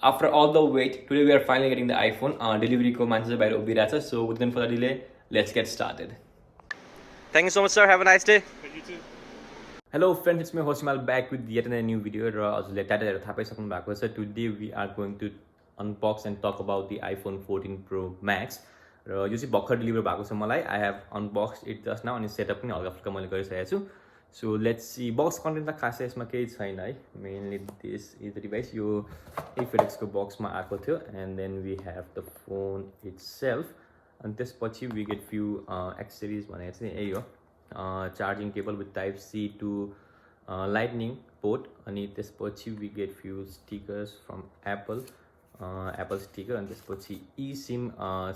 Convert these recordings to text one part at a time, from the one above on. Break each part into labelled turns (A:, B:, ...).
A: After all the wait, today we are finally getting the iPhone. Delivery ko manche bahar ubhirako cha. So without further delay, let's get started. Thank you so much, sir. Have a nice day.
B: You too.
A: Hello friends, it's me Hosimal back with yet another new video. So today we are going to unbox and talk about the iPhone 14 Pro Max. यो चाहिँ भर्खर deliver भएको छ मलाई. I have unboxed it just now and setup पनि हल्का फुल्का मैले गरिसकेको छु. So let's see. Box content त खासै यसमा केही छैन है. Mainly this is the device. यो FedEx को box मा आएको थियो and then we have the phone itself. And त्यसपछि we get few accessories भनेको चाहिँ यही हो. Charging cable with type C to lightning port अनि त्यसपछि we get few stickers from Apple sticker अनि त्यसपछि eSIM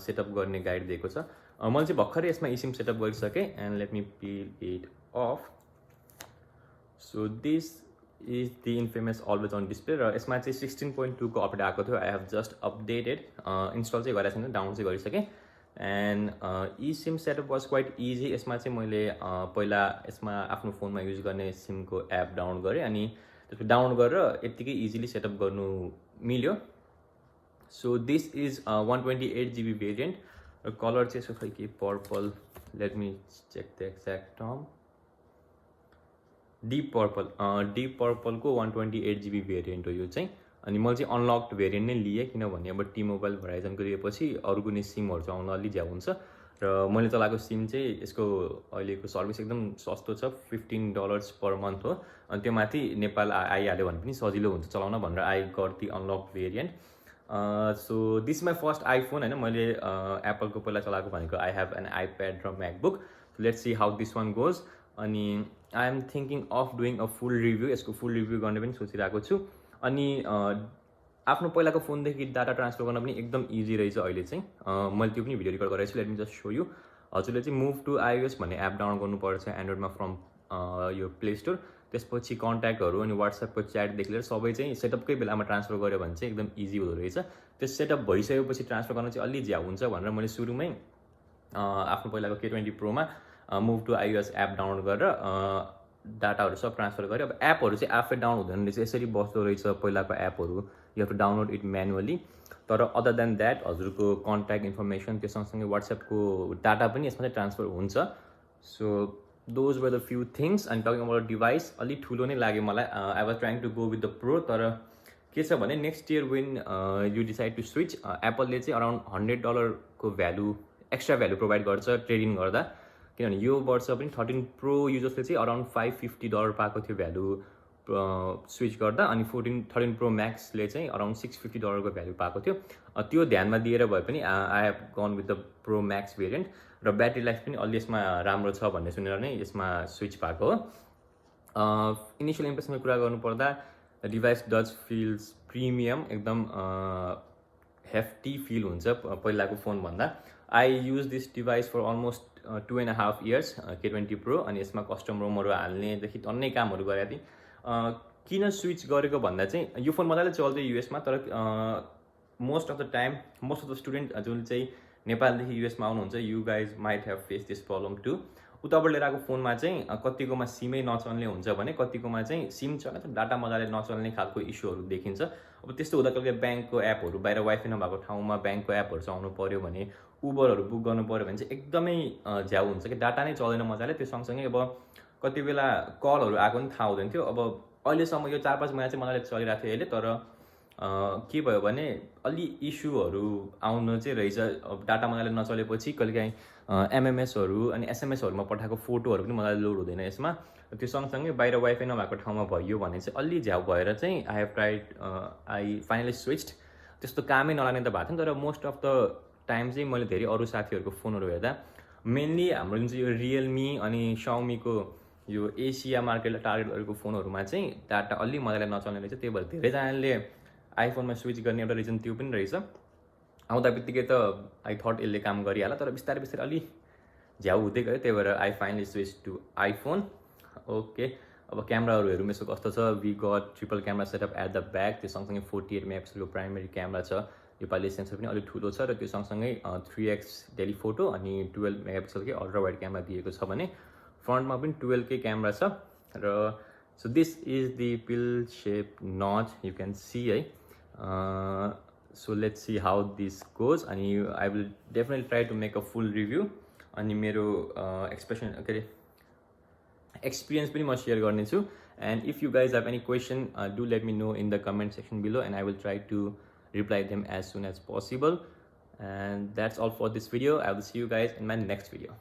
A: setup गर्ने गाइड दिएको छ. मैले चाहिँ भर्खरै यसमा eSIM setup गरिसके and let me peel it off. So this is the infamous always on display र यसमा चाहिँ 16.2 को अपडेट आएको थियो. I have just updated install चाहिँ गरेको छैन, डाउनलोड चाहिँ गरिसके. And eSIM setup was quite easy. यसमा चाहिँ मैले पहिला यसमा आफ्नो फोनमा युज गर्ने सिम को एप डाउनलोड गरेँ अनि त्यसको डाउनलोड गरेर यतिकै इजिली सेटअप गर्नु मिल्यो. So this is 128GB variant. Color चाहिँ यसको खै के purple. Let me check the exact term. Deep purple को 128GB variant हो यो चाहिँ. अनि मैले चाहिँ अनलक्ड भेरिएन्ट नै लिएँ किनभने अब टी-मोबाइल भराइजनको लिएपछि अरू कुनै सिमहरू चलाउन अलि ज्यादा हुन्छ र मैले चलाएको सिम चाहिँ यसको अहिलेको सर्भिस एकदम सस्तो छ. $15 पर मन्थ हो. अनि त्यो माथि नेपाल आइहाल्यो भने पनि सजिलो हुन्छ चलाउन भनेर I got the unlocked variant. So this my first iPhone होइन. मैले एप्पलको पहिला चलाएको भनेको आई हेभ एन आइप्याड र MacBook. Let's see how this one goes. अनि I am thinking of doing a full review. यसको फुल रिभ्यू गर्ने पनि सोचिरहेको छु. अनि आफ्नो पहिलाको फोनदेखि डाटा ट्रान्सफर गर्न पनि एकदम इजी रहेछ अहिले चाहिँ. मैले त्यो पनि भिडियो रेकर्ड गरेको छु. Let me just so you. हजुरले चाहिँ मुभ टु iOS भन्ने एप डाउनलोड गर्नुपर्छ एन्ड्रोइडमा फ्रम यो प्ले स्टोर. त्यसपछि कन्ट्याक्टहरू अनि वाट्सएपको च्याटदेखि लिएर सबै चाहिँ सेटअपकै बेलामा ट्रान्सफर गऱ्यो भने चाहिँ एकदम इजी हुँदो रहेछ. त्यो सेटअप भइसकेपछि ट्रान्सफर गर्न चाहिँ अलि ज्याउ हुन्छ भनेर मैले सुरुमै आफ्नो पहिलाको K20 प्रोमा move to iOS app download गरेर डाटाहरू सब ट्रान्सफर गरेँ. अब एपहरू चाहिँ आफै डाउनलोड हुँदैन रहेछ, यसरी बस्दो रहेछ पहिलाको एपहरू. You have to download it manually. तर अदर देन द्याट हजुरको कन्ट्याक्ट इन्फर्मेसन त्यो सँगसँगै वाट्सएपको डाटा पनि यसमा चाहिँ ट्रान्सफर हुन्छ. So those were the few things. And talking about device अलिक ठुलो नै लाग्यो मलाई. I was trying to go with the pro. तर के छ भने next year when you decide to switch एप्पलले चाहिँ अराउन्ड $100 को भ्यालु एक्स्ट्रा भ्यालु प्रोभाइड गर्छ ट्रेडिङ गर्दा. किनभने यो वर्ष पनि 13 प्रो युजर्सले चाहिँ अराउन्ड $550 पाएको थियो भ्यालु स्विच गर्दा. अनि 13 प्रो म्याक्सले चाहिँ अराउन्ड $650 को भ्यालु पाएको थियो. त्यो ध्यानमा दिएर भए पनि I have gone with the pro Max variant. र ब्याट्री लाइफ पनि अलि यसमा राम्रो छ भन्ने सुनेर नै यसमा स्विच भएको हो. इनिसियल इम्प्रेसनको कुरा गर्नुपर्दा डिभाइस डज फिल्स प्रिमियम. एकदम हेफ्टी फिल हुन्छ पहिलाको फोनभन्दा. I use this device for almost 2.5 years K20 Pro. अनि यसमा कस्टम रोमहरू हाल्नेदेखि अन्य कामहरू गरेको थिएँ. किन स्विच गरेको भन्दा चाहिँ यो फोन मजाले चल्थ्यो युएसमा. तर मोस्ट अफ द स्टुडेन्ट जुन चाहिँ नेपालदेखि युएसमा आउनुहुन्छ you guys might have face this problem too. उताबाट लिएर आएको फोनमा चाहिँ कतिकोमा सिमै नचल्ने हुन्छ भने कतिकोमा चाहिँ सिम चल्ने तर डाटा मजाले नचल्ने खालको इस्युहरू देखिन्छ. अब त्यस्तो हुँदा कहिले ब्याङ्कको एपहरू बाहिर वाइफाई नभएको ठाउँमा ब्याङ्कको एपहरू चलाउनु पऱ्यो भने उबरहरू बुक गर्नु पऱ्यो भने चाहिँ एकदमै झ्याउ हुन्छ कि डाटा नै चल्दैन मजाले. त्यो सँगसँगै अब कति बेला कलहरू आएको पनि थाहा हुँदैन थियो. अब अहिलेसम्म यो 4-5 महिना चाहिँ मजाले चलिरहेको थियो अहिले. तर के भयो भने अलि इस्युहरू आउनु चाहिँ रहेछ. अब डाटा मजाले नचलेपछि कहिलेकाहीँ एमएमएसहरू अनि एसएमएसहरूमा पठाएको फोटोहरू पनि मजाले लोड हुँदैन यसमा. त्यो सँगसँगै बाहिर वाइफाई नभएको ठाउँमा भयो भने चाहिँ अलि झ्याउ भएर चाहिँ I have tried I finally switched. त्यस्तो कामै नलाग्ने त भएको थियो. तर मोस्ट अफ द टाइम चाहिँ मैले धेरै अरू साथीहरूको फोनहरू हेर्दा मेनली हाम्रो जुन चाहिँ यो रियलमी अनि साउमीको यो एसिया मार्केटलाई टार्गेट गरेको फोनहरूमा चाहिँ डाटा अलि मजाले नचल्ने रहेछ. त्यही भएर धेरैजनाले आइफोनमा स्विच गर्ने एउटा रिजन त्यो पनि रहेछ. आउँदा बित्तिकै त आई थट यसले काम गरिहाल्ला तर बिस्तारै बिस्तारै अलि झ्याउ हुँदै गयो. त्यही भएर I finally switch to iPhone. Okay. अब क्यामराहरू हेरौँ यसो कस्तो छ. We got triple camera setup at the back. त्यो सँगसँगै 48 मेगापिक्सलको प्राइमेरी क्यामेरा छ. योपालि सेन्सर पनि अलिक ठुलो छ र त्यो सँगसँगै 3x टेलिफोटो अनि 12 मेगापिक्सलकै अल्ट्रा वाइड क्यामेरा दिएको छ भने फ्रन्टमा पनि 12 कै क्यामेरा छ. र So this is the pill shape notch, you can see है. So let's see how this goes, and I will definitely try to make a full review. अनि मेरो एक्सप्रेसन के अरे experience पनि म share गर्नेछु. And if you guys have any question, do let me know in the comment section below, and I will try to reply them as soon as possible. And that's all for this video. I will see you guys in my next video.